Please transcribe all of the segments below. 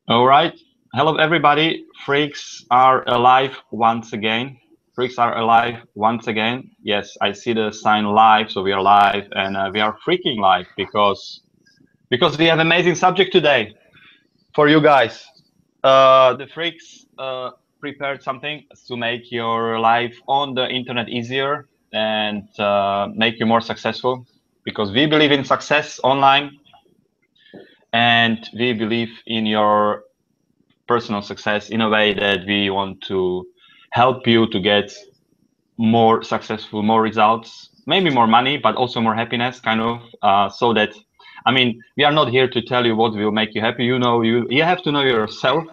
All right. Hello, everybody. Freaks are alive once again. Freaks are alive once again. Yes, I see the sign live, so we are live, and we are freaking live because we have amazing subject today for you guys. The freaks prepared something to make your life on the internet easier and make you more successful because we believe in success online and we believe in your personal success in a way that we want to help you to get more successful, more results, maybe more money, but also more happiness, kind of, so that, I mean, we are not here to tell you what will make you happy. You have to know yourself.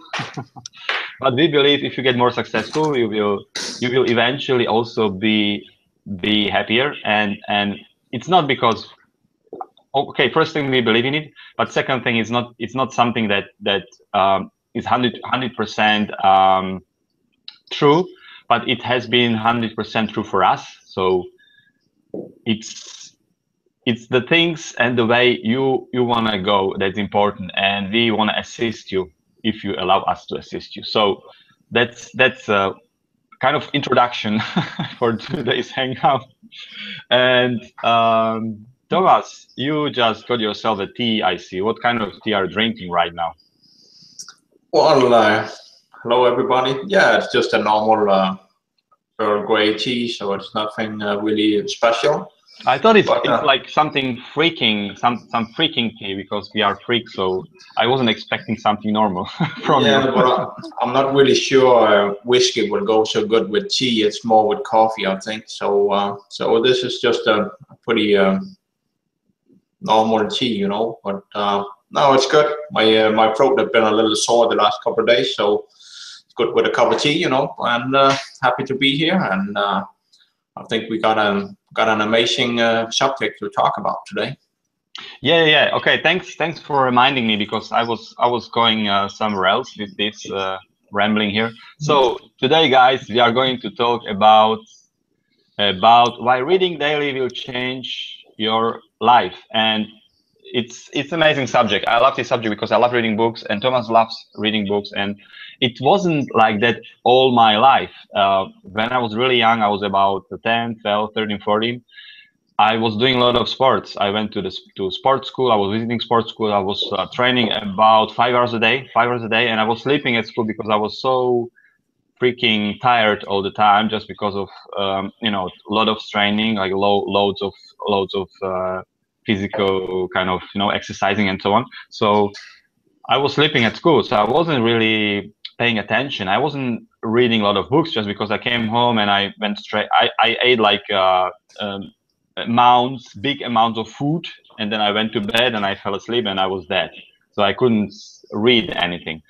But we believe if you get more successful, you will eventually also be happier. And it's not because, okay, first thing, we believe in it, but second thing, it's not something that is 100% true, but it has been 100% true for us. So it's it's the things and the way you want to go that's important, and we want to assist you if you allow us to assist you. So that's a kind of introduction for today's hangout. And Thomas, you just got yourself a tea, I see. What kind of tea are you drinking right now? Well, hello everybody. Yeah, it's just a normal Earl Grey tea, so it's nothing really special. I thought it's But it's like something freaking, some freaking tea because we are freaks. So I wasn't expecting something normal from you. yeah, but I'm not really sure whiskey will go so good with tea. It's more with coffee, I think. So this is just a pretty normal tea, you know. But no, it's good. My throat has been a little sore the last couple of days, so it's good with a cup of tea, you know. And happy to be here. And I think we got an amazing subject to talk about today. Yeah. Okay, thanks for reminding me because I was going somewhere else with this rambling here. So today, guys, we are going to talk about why reading daily will change your life. And it's amazing subject. I love this subject because I love reading books, and Thomas loves reading books. And it wasn't like that all my life. When I was really young, I was about 10, 12, 13, 14. I was doing a lot of sports. I went to sports school. I was visiting sports school. I was training about 5 hours a day, 5 hours a day, and I was sleeping at school because I was so freaking tired all the time, just because of a lot of training, like loads of physical kind of exercising and so on. So I was sleeping at school, so I wasn't really paying attention. I wasn't reading a lot of books just because I came home and I went straight. I ate like big amounts of food, and then I went to bed and I fell asleep and I was dead. So I couldn't read anything.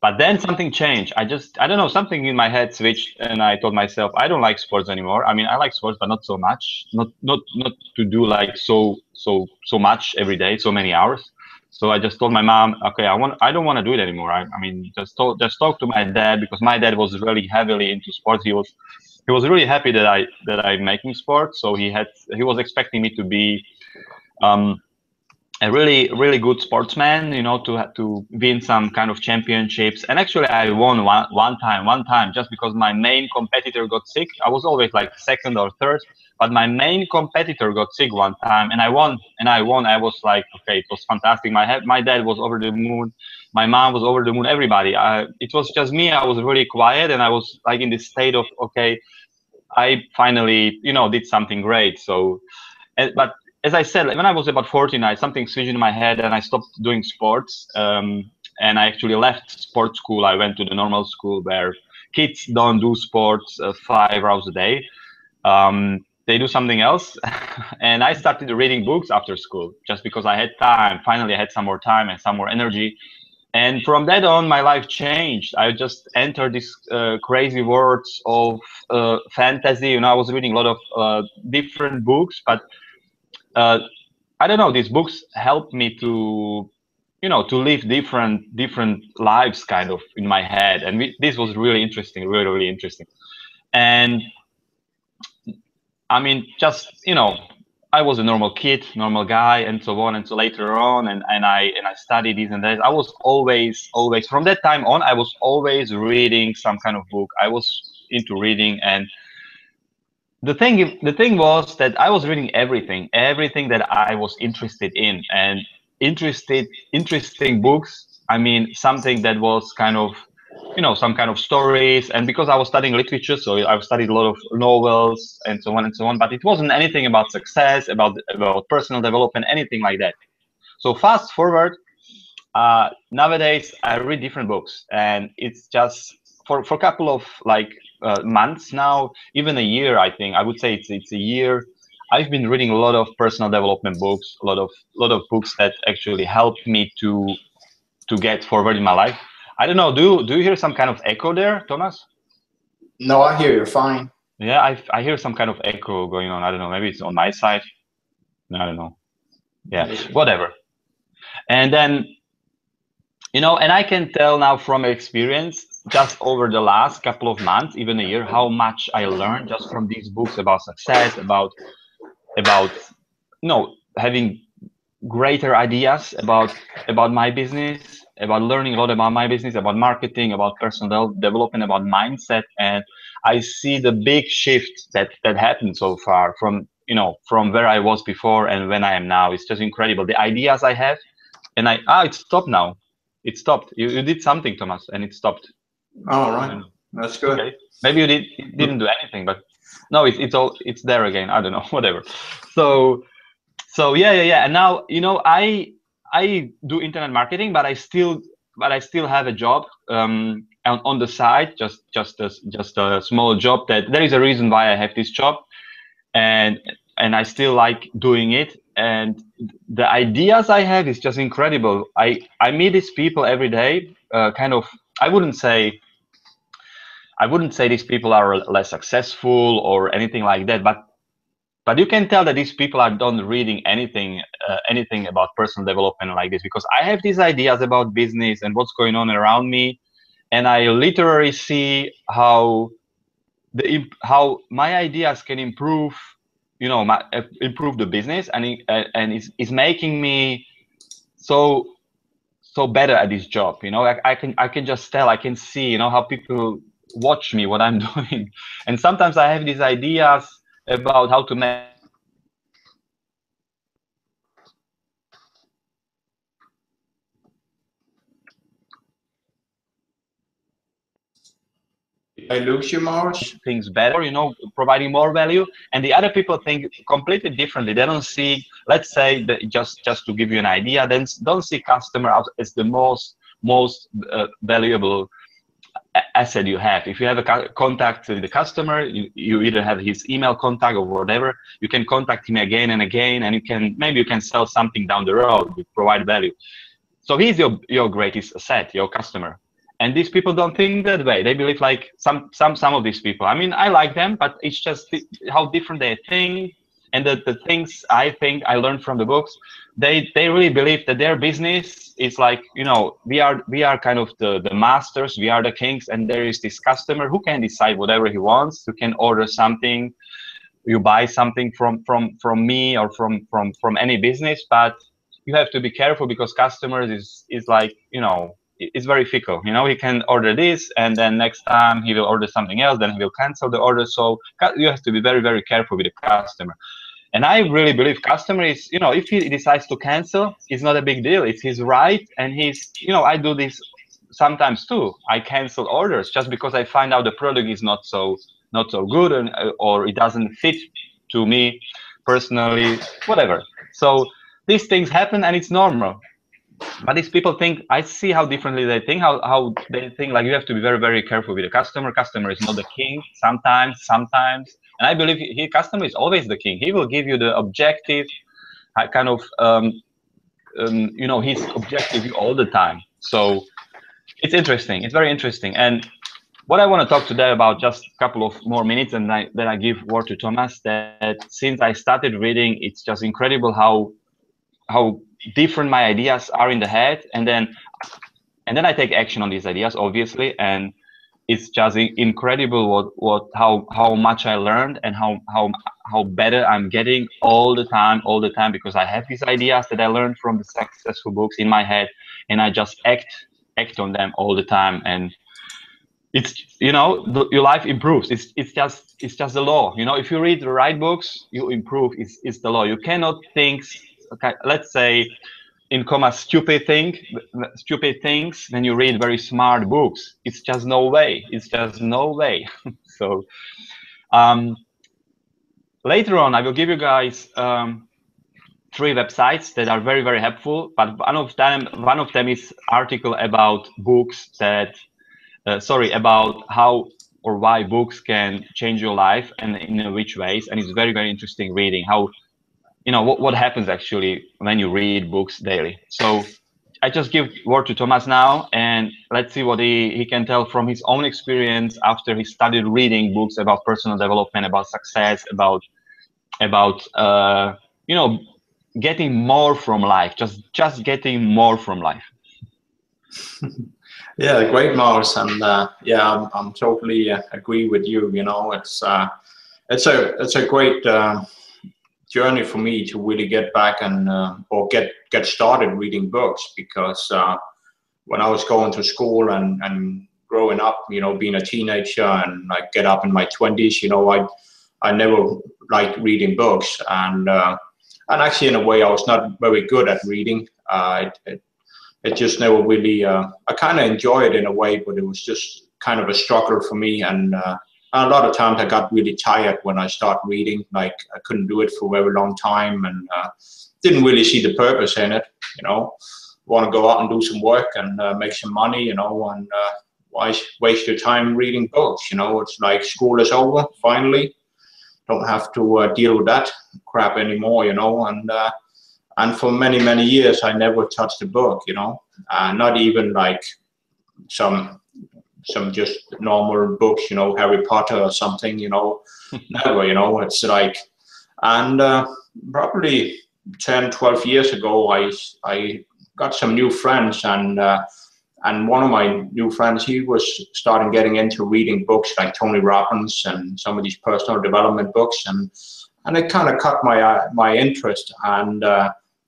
But then something changed. I don't know, something in my head switched, and I told myself I don't like sports anymore. I mean, I like sports, but not so much. Not to do like so much every day, so many hours. So I just told my mom, okay, I don't want to do it anymore. I mean, just talk to my dad, because my dad was really heavily into sports. He was really happy that I'm making sports. So he was expecting me to be um, a really good sportsman, to win some kind of championships. And actually, I won one time, just because my main competitor got sick. I was always like second or third, but my main competitor got sick one time, and I won. I was like, okay, it was fantastic. My dad was over the moon. My mom was over the moon. Everybody. It was just me. I was really quiet, and I was like in this state of, okay, I finally, did something great. So, but as I said, when I was about 14, something switched in my head, and I stopped doing sports. And I actually left sports school. I went to the normal school where kids don't do sports 5 hours a day. They do something else. And I started reading books after school just because I had time. Finally, I had some more time and some more energy. And from that on, my life changed. I just entered this crazy worlds of fantasy. I was reading a lot of different books, but uh, I don't know. These books helped me to live different lives, kind of in my head, and this was really interesting, really interesting. And I mean, just I was a normal kid, normal guy, and so on. And so later on, and I studied this and that. I was always from that time on, I was always reading some kind of book. I was into reading, and the thing was that I was reading everything that I was interested in, and interesting books. I mean, something that was kind of, some kind of stories. And because I was studying literature, so I studied a lot of novels and so on and so on. But it wasn't anything about success, about personal development, anything like that. So fast forward, nowadays I read different books, and it's just for a couple of like months now, even a year. I think I would say it's a year. I've been reading a lot of personal development books, a lot of books that actually helped me to get forward in my life. I don't know. Do you hear some kind of echo there, Thomas? No, I hear you fine. Yeah, I hear some kind of echo going on. I don't know. Maybe it's on my side. No, I don't know. Yeah, whatever. And then, and I can tell now from experience, just over the last couple of months, even a year, how much I learned just from these books about success, about having greater ideas about my business, about learning a lot about my business, about marketing, about personal development, about mindset. And I see the big shift that happened so far from where I was before and when I am now. It's just incredible, the ideas I have. And it stopped now. It stopped. You did something, Thomas, and it stopped. All right, that's good. Okay, maybe you didn't do anything, but no, it's there again. I don't know, whatever. So yeah. And now, I do internet marketing, but I still have a job on the side, just a small job. That there is a reason why I have this job, and I still like doing it. And the ideas I have is just incredible. I meet these people every day. Kind of, I wouldn't say these people are less successful or anything like that, but you can tell that these people are not reading anything about personal development like this, because I have these ideas about business and what's going on around me, and I literally see how my ideas can improve, improve the business, and it's making me so better at this job. I can just tell, I can see, how people watch me, what I'm doing. And sometimes I have these ideas about how to make I lose you, Maros? things better, providing more value. And the other people think completely differently. They don't see, let's say, that just to give you an idea, then don't see customer as the most valuable asset you have. If you have a contact with the customer, you either have his email contact or whatever, you can contact him again and again, and maybe you can sell something down the road, provide value. So he's your greatest asset, your customer. And these people don't think that way. They believe like some of these people. I mean, I like them, but it's just how different they think. And the things I think I learned from the books, they really believe that their business is like, we are kind of the masters, we are the kings, and there is this customer who can decide whatever he wants, who can order something, you buy something from me or from any business. But you have to be careful, because customers is like, it's very fickle. He can order this, and then next time he will order something else, then he will cancel the order. So you have to be very, very careful with the customer. And I really believe customer is, if he decides to cancel, it's not a big deal. It's his right. And I do this sometimes too. I cancel orders just because I find out the product is not so good, or it doesn't fit to me personally, whatever. So these things happen, and it's normal. But these people think, I see how differently they think, how they think like you have to be very, very careful with the customer. Customer is not the king sometimes. And I believe customer is always the king. He will give you the objective kind of, his objective all the time. So it's interesting. It's very interesting. And what I want to talk today about, just a couple of more minutes, and then I give word to Thomas, that since I started reading, it's just incredible how different my ideas are in the head, and then I take action on these ideas, obviously, and it's just incredible how much I learned, and how better I'm getting all the time, because I have these ideas that I learned from the successful books in my head, and I just act on them all the time. And it's, your life improves. It's just the law. If you read the right books, you improve. It's the law. You cannot think, okay, let's say, in comma, stupid things when you read very smart books. It's just no way. It's just no way. So later on, I will give you guys 3 websites that are very, very helpful. But one of them is article about books that, about how or why books can change your life and in which ways. And it's very, very interesting reading how, what happens actually when you read books daily. So I just give word to Thomas now, and let's see what he can tell from his own experience after he started reading books about personal development, about success, about getting more from life, just getting more from life. Yeah, great, Maros, and yeah, I'm totally agree with you. It's a great journey for me to really get back and or get started reading books, because when I was going to school and growing up, being a teenager and like get up in my 20s, I never liked reading books, and actually in a way I was not very good at reading. It just never really, I kind of enjoy it in a way, but it was just kind of a struggle for me. And a lot of times I got really tired when I start reading, like I couldn't do it for a very long time, and didn't really see the purpose in it, want to go out and do some work and make some money, and why waste your time reading books? It's like school is over, finally. Don't have to deal with that crap anymore, and for many, many years, I never touched a book, not even like some just normal books, Harry Potter or something, never, it's like, and probably 10, 12 years ago, I got some new friends, and one of my new friends, he was getting into reading books like Tony Robbins and some of these personal development books, and it kind of caught my interest, and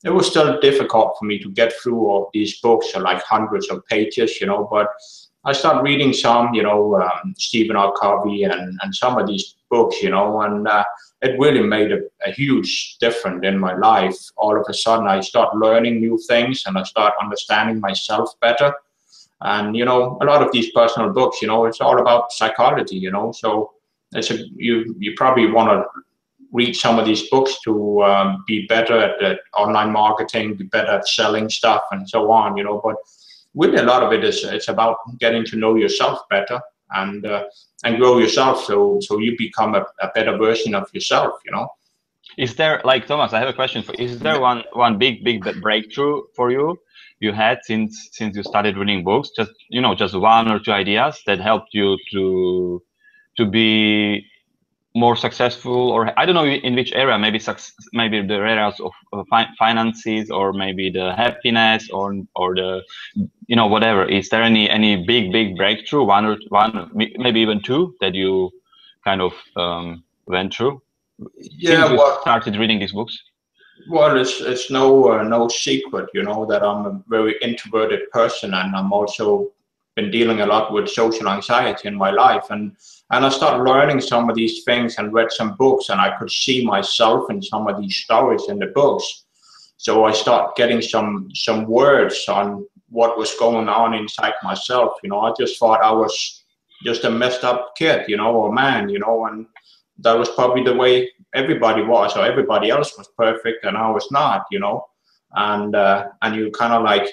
it was still difficult for me to get through all these books, like hundreds of pages, but I started reading some, Stephen R. Covey and some of these books, and it really made a huge difference in my life. All of a sudden, I start learning new things, and I start understanding myself better. And, a lot of these personal books, it's all about psychology, so you probably want to read some of these books to be better at online marketing, be better at selling stuff, and so on, but really a lot of it's about getting to know yourself better and grow yourself, so you become a better version of yourself, Is there, like, Thomas, I have a question for you. Is there one big breakthrough for you had since you started reading books? Just just 1 or 2 ideas that helped you to be more successful, or I don't know in which area, maybe the areas of finances, or maybe the happiness, or the whatever. Is there any big breakthrough, one, maybe even 2, that you kind of went through since you started reading these books? Well, it's no secret, that I'm a very introverted person, and I'm also been dealing a lot with social anxiety in my life, and I started learning some of these things and read some books, and I could see myself in some of these stories in the books. So I started getting some words on what was going on inside myself. I just thought I was just a messed up kid, or man, and that was probably the way everybody was, or everybody else was perfect and I was not, and you kind of like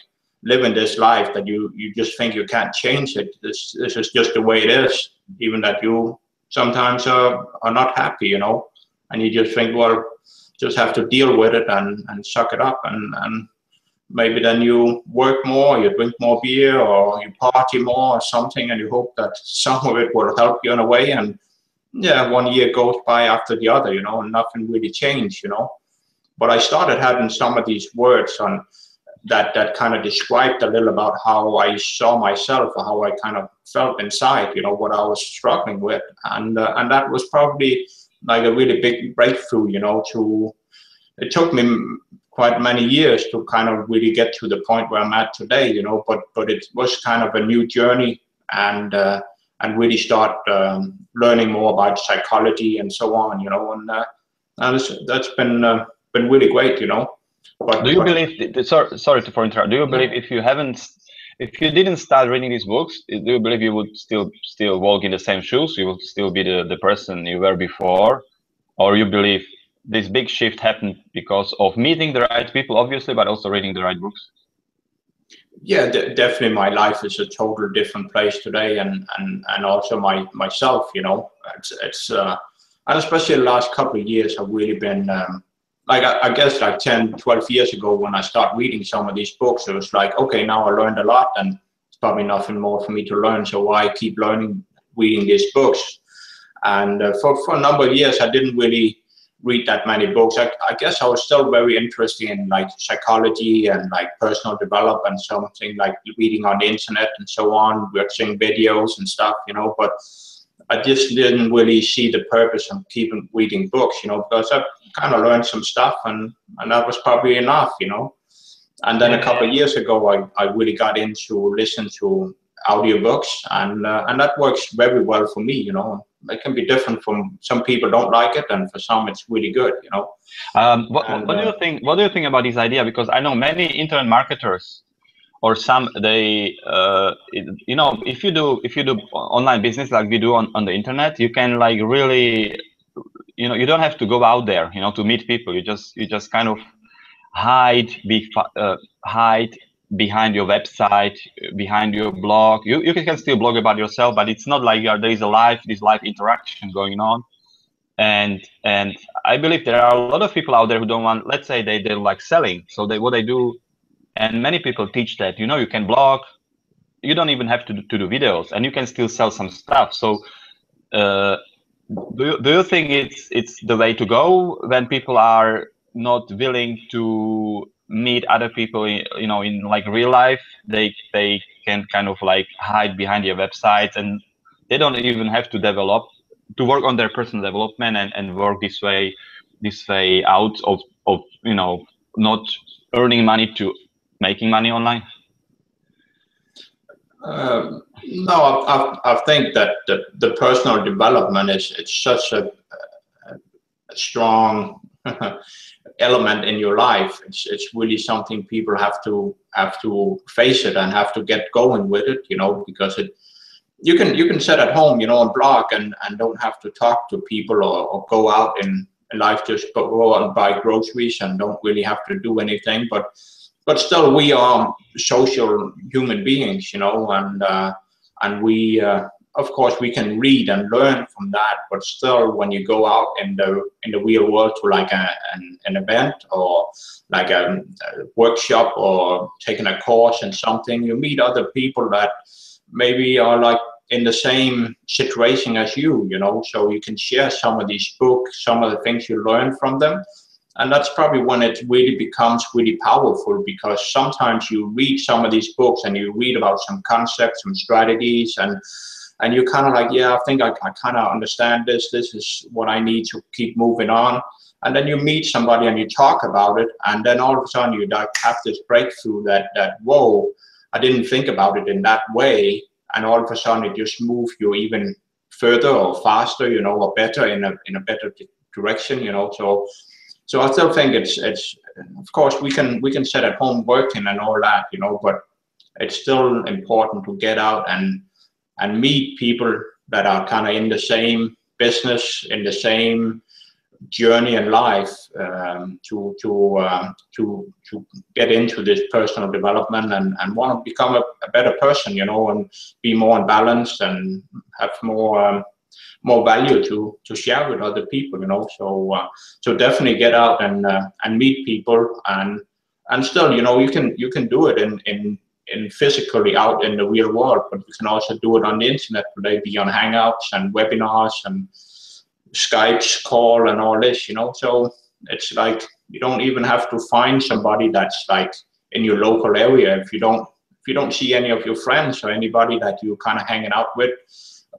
living this life that you just think you can't change it. This is just the way it is, even that you sometimes are not happy, and you just think, well, just have to deal with it and suck it up, and maybe then you work more, you drink more beer, or you party more or something, and you hope that some of it will help you in a way. And yeah, 1 year goes by after the other, and nothing really changed, but I started having some of these words on that kind of described a little about how I saw myself, or how I kind of felt inside, you know, what I was struggling with. And that was probably like a really big breakthrough, you know. It took me quite many years to kind of really get to the point where I'm at today, you know, but it was kind of a new journey, and really start learning more about psychology and so on, you know, and that's been really great, you know. Do you believe? Sorry for interrupt. Do you believe if you didn't start reading these books, do you believe you would still walk in the same shoes? You would still be the person you were before, or you believe this big shift happened because of meeting the right people, obviously, but also reading the right books? Yeah, definitely. My life is a total different place today, and also myself. You know, it's and especially the last couple of years have really been. Like I guess like 10, 12 years ago when I started reading some of these books, it was like, okay, now I learned a lot and it's probably nothing more for me to learn. So why keep learning, reading these books? And for a number of years, I didn't really read that many books. I guess I was still very interested in like psychology and like personal development, something like reading on the internet and so on, watching videos and stuff, you know, but I just didn't really see the purpose of keeping reading books, you know, because I kind of learned some stuff, and that was probably enough, you know. And then a couple of years ago, I really got into listen to audiobooks, and that works very well for me, you know. It can be different from some people don't like it, and for some it's really good, you know. What do you think? What do you think about this idea? Because I know many internet marketers, or some they you know, if you do online business like we do on the internet, you can like really, you know, you don't have to go out there, you know, to meet people. You just kind of hide behind your website, behind your blog. You can still blog about yourself, but it's not like there is this live interaction going on. And I believe there are a lot of people out there who don't want, let's say they like selling, so what they do, and many people teach that, you know, you can blog, you don't even have to do videos, and you can still sell some stuff. So do you think it's the way to go when people are not willing to meet other people, you know, in like real life? They can kind of like hide behind their websites, and they don't even have to work on their personal development and work this way out of you know, not earning money to making money online. No, I think that the personal development it's such a strong element in your life. It's really something people have to face it and have to get going with it, you know, because you can sit at home, you know, and blog and don't have to talk to people or go out in life, just go out and buy groceries and don't really have to do anything, but still we are social human beings, you know, and we of course we can read and learn from that, but still when you go out in the real world to like an event or like a workshop or taking a course in something, you meet other people that maybe are like in the same situation as you know, so you can share some of these books, some of the things you learn from them. And that's probably when it really becomes really powerful, because sometimes you read some of these books and you read about some concepts, some strategies, and you're kind of like, yeah, I think I kind of understand this. This is what I need to keep moving on. And then you meet somebody and you talk about it, and then all of a sudden you like have this breakthrough that whoa, I didn't think about it in that way, and all of a sudden it just moves you even further or faster, you know, or better in a better direction, you know. So I still think it's of course we can sit at home working and all that, you know, but it's still important to get out and meet people that are kind of in the same business, in the same journey in life, to get into this personal development and want to become a better person, you know, and be more balanced and have more value to share with other people, you know. So definitely get out and meet people, and still, you know, you can do it in physically out in the real world, but you can also do it on the internet today, be on Hangouts and webinars and Skype's call and all this, you know. So it's like you don't even have to find somebody that's like in your local area. If you don't see any of your friends or anybody that you kind of hanging out with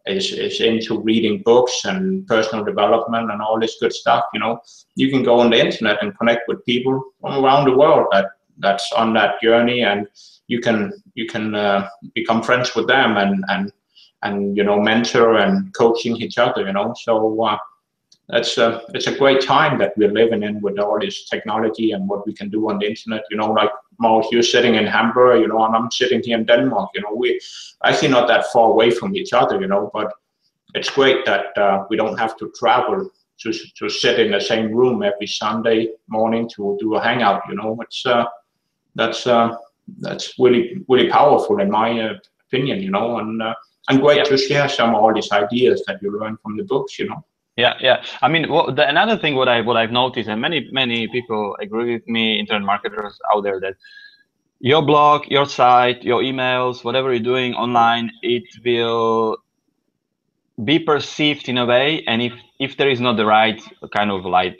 is into reading books and personal development and all this good stuff, you know, you can go on the internet and connect with people from around the world that's on that journey, and you can become friends with them and you know, mentor and coaching each other, you know. So it's a great time that we're living in with all this technology and what we can do on the internet, you know. Like Maros, you're sitting in Hamburg, you know, and I'm sitting here in Denmark, you know. We actually not that far away from each other, you know, but it's great that we don't have to travel to sit in the same room every Sunday morning to do a hangout, you know. It's that's really, really powerful in my opinion, you know, and great to share some of all these ideas that you learn from the books, you know. Yeah. I mean, another thing what I've noticed, and many people agree with me, internet marketers out there, that your blog, your site, your emails, whatever you're doing online, it will be perceived in a way, and if there is not the right kind of, like,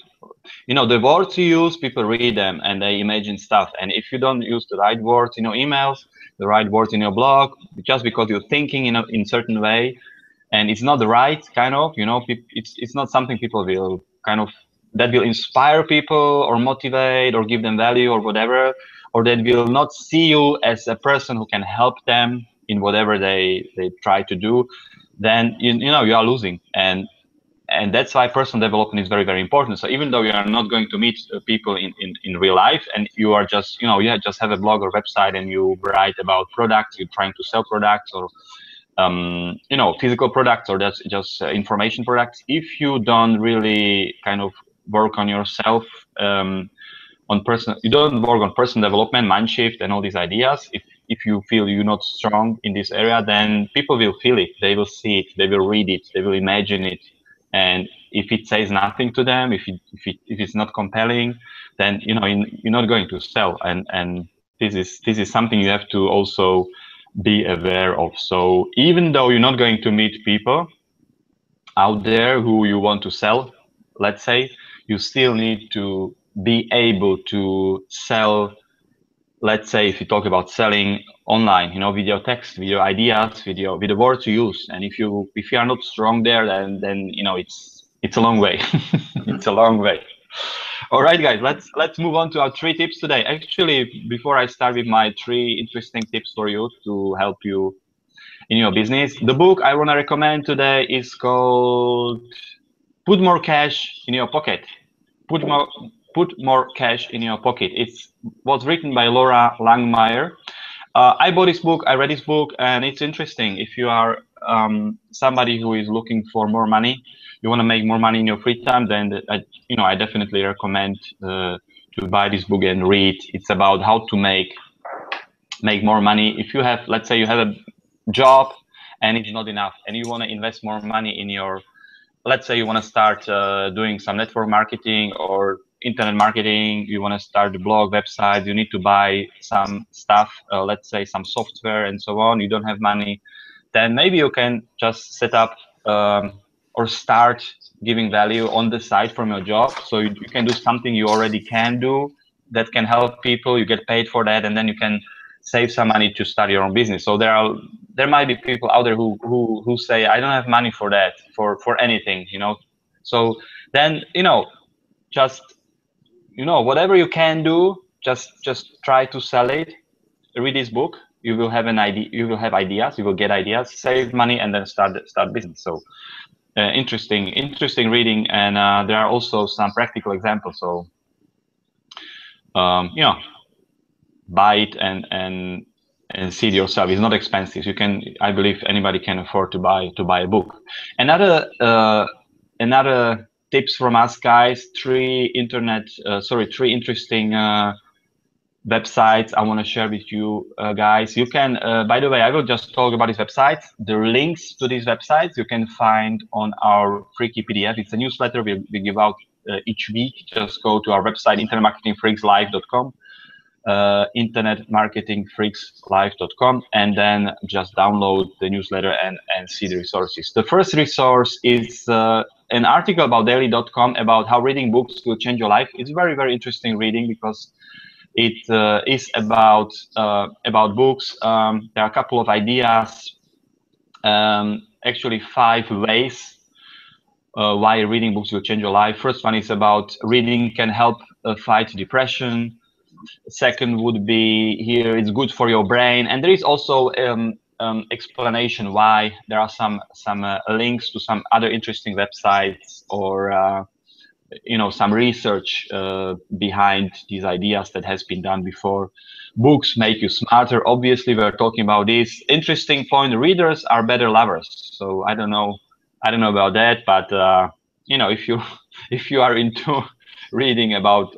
you know, the words you use, people read them and they imagine stuff, and if you don't use the right words in your emails, the right words in your blog, just because you're thinking in certain way, and it's not the right kind of, you know, it's not something people will kind of, that will inspire people or motivate or give them value or whatever, or that will not see you as a person who can help them in whatever they try to do, then you know, you are losing. And that's why personal development is very, very important. So even though you are not going to meet people in real life, and you are just, you know, you just have a blog or website and you write about products, you're trying to sell products, or you know, physical products, or that's just information products, if you don't really kind of work on yourself, you don't work on personal development, mind shift, and all these ideas, if you feel you're not strong in this area, then people will feel it, they will see it, they will read it, they will imagine it. And if it says nothing to them, if it's not compelling, then, you know, you're not going to sell. And this is something you have to also be aware of. So even though you're not going to meet people out there who you want to sell, let's say, you still need to be able to sell. Let's say if you talk about selling online, you know, with your text, with your ideas, with the words you use, and if you are not strong there, then you know, it's a long way. It's a long way. All right, guys, let's move on to our 3 tips today. Actually, before I start with my 3 interesting tips for you to help you in your business, the book I want to recommend today is called Put More Cash in Your Pocket. Put more cash in your pocket. It was written by Laura Langmeyer. I bought this book, I read this book, and it's interesting. If you are somebody who is looking for more money, you want to make more money in your free time, then you know, I definitely recommend to buy this book and read. It's about how to make more money. If you have, let's say you have a job and it's not enough, and you want to invest more money in your, let's say you want to start doing some network marketing or internet marketing, you want to start a blog, website, you need to buy some stuff, let's say some software and so on, you don't have money, then maybe you can just set up or start giving value on the side from your job. So you can do something you already can do that can help people, you get paid for that, and then you can save some money to start your own business. So there might be people out there who say, I don't have money for that, for anything, you know. So then, you know, just, you know, whatever you can do, just try to sell it. Read this book, you will have an idea, you will have ideas, you will get ideas, save money, and then start business. So interesting reading, and there are also some practical examples. So you know, buy it and see it yourself. It's not expensive. You can, I believe anybody can afford to buy a book. Another tips from us, guys, 3 interesting websites I want to share with you guys. You can, by the way, I will just talk about these websites. The links to these websites you can find on our freaky PDF. It's a newsletter we give out each week. Just go to our website, internetmarketingfreakslive.com. internetmarketingfreakslive.com, and then just download the newsletter and see the resources. The first resource is an article about daily.com about how reading books will change your life. It's very, very interesting reading, because It is about books. There are a couple of ideas, actually 5 ways why reading books will change your life. First one is about reading can help fight depression. Second would be here it's good for your brain, and there is also explanation why. There are some links to some other interesting websites, or some research behind these ideas that has been done before. Books make you smarter. Obviously, we're talking about this. Interesting point: readers are better lovers. So I don't know about that, but if you if you are into reading about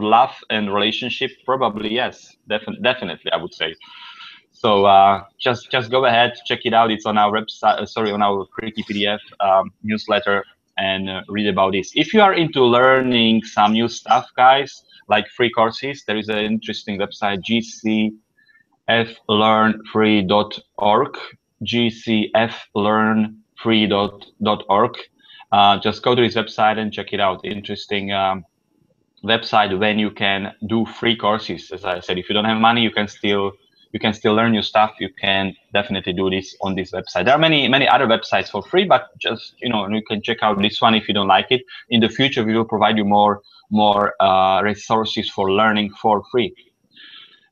love and relationship, probably yes, definitely I would say. So just go ahead, check it out. It's on our website, on our Freaky PDF newsletter, and read about this. If you are into learning some new stuff, guys, like free courses, there is an interesting website, gcflearnfree.org, gcflearnfree.org. Just go to this website and check it out. Interesting website when you can do free courses. As I said, if you don't have money, you can still learn new stuff. You can definitely do this on this website. There are many other websites for free, but just you can check out this one if you don't like it. In the future, we will provide you more resources for learning for free.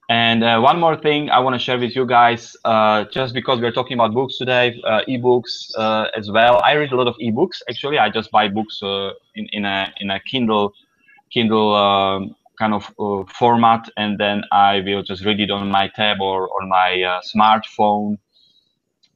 And one more thing I want to share with you guys, just because we're talking about books today, ebooks as well. I read a lot of ebooks. Actually, I just buy books in a Kindle kind of format, and then I will just read it on my tab or on my smartphone.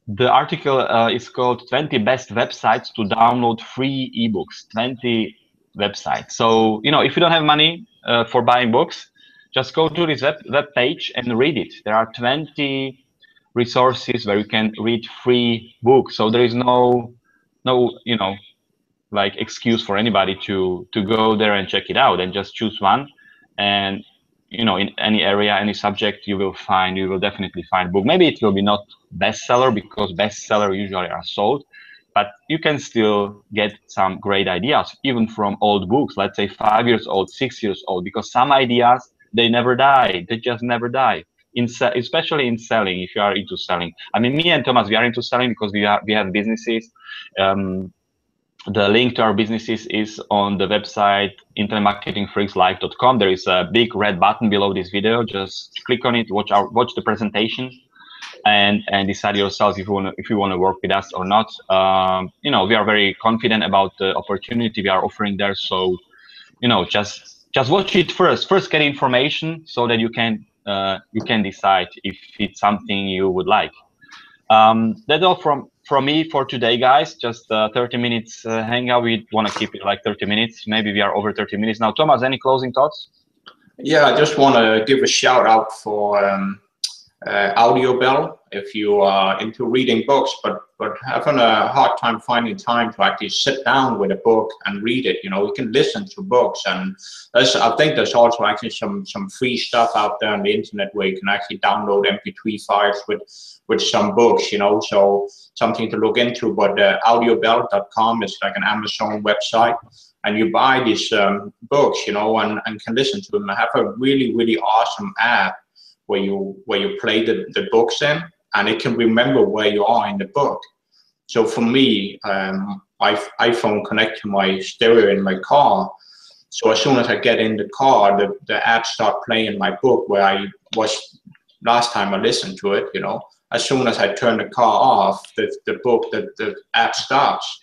The article is called 20 Best Websites to Download Free Ebooks. 20 websites. So, if you don't have money for buying books, just go to this web page and read it. There are 20 resources where you can read free books. So there is no like excuse for anybody to go there and check it out, and just choose one. And in any area, any subject, you will definitely find a book. Maybe it will be not bestseller, because bestseller usually are sold, but you can still get some great ideas even from old books, let's say 5 years old, 6 years old, because some ideas, they never die. They just never die. Especially in selling, if you are into selling. I mean, me and Thomas, we are into selling because we have businesses. The link to our businesses is on the website internetmarketingfreakslife.com. There is a big red button below this video. Just click on it, watch the presentation, and decide yourselves if you want to work with us or not. We are very confident about the opportunity we are offering there. So just watch it first get information, so that you can decide if it's something you would like. That's all from me for today, guys. Just 30 minutes hangout. We want to keep it like 30 minutes. Maybe we are over 30 minutes now. Thomas, any closing thoughts? Yeah, I just want to give a shout out for Audio Bell. If you are into reading books, but having a hard time finding time to actually sit down with a book and read it, you can listen to books, and I think there's also actually some free stuff out there on the internet where you can actually download MP3 files with some books, so something to look into. But audiobell.com is like an Amazon website, and you buy these books, and can listen to them. I have a really awesome app where you play the books in, and it can remember where you are in the book. So for me, my iPhone connects to my stereo in my car. So as soon as I get in the car, the app start playing my book where I was last time I listened to it. As soon as I turn the car off, the app stops,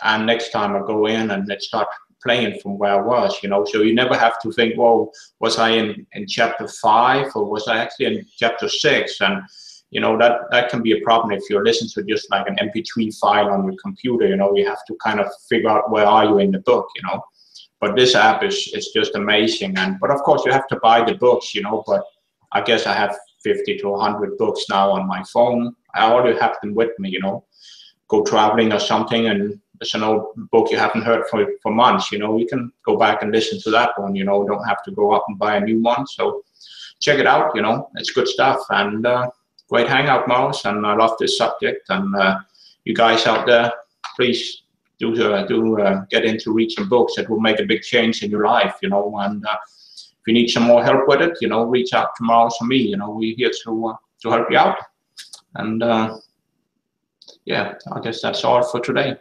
and next time I go in and it starts playing from where I was, so you never have to think, well, was I in chapter 5 or was I actually in chapter 6? And that can be a problem if you're listening to just like an MP3 file on your computer. You have to kind of figure out where are you in the book. But this app is just amazing. But of course you have to buy the books. But I guess I have 50 to 100 books now on my phone. I already have them with me. Go traveling or something, and it's an old book you haven't heard for months, you can go back and listen to that one, don't have to go up and buy a new one. So check it out, it's good stuff. And great hangout, Maros, and I love this subject. And you guys out there, please do get into reading books. It will make a big change in your life, and if you need some more help with it, you know, reach out to Maros or me. You know, we're here to help you out. And yeah, I guess that's all for today.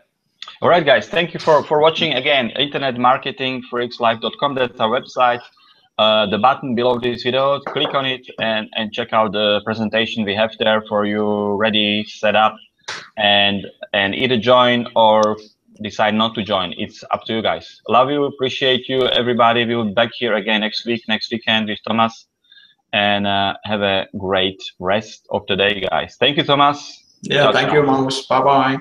All right, guys, thank you for watching. Again, internet marketing life.com, that's our website. The button below this video, click on it and check out the presentation we have there for you, ready, set up, and either join or decide not to join. It's up to you guys. Love you, appreciate you, everybody. We'll be back here again next weekend with Thomas, and have a great rest of the day, guys. Thank you, Thomas. Yeah, thank you, Maros. Bye-bye.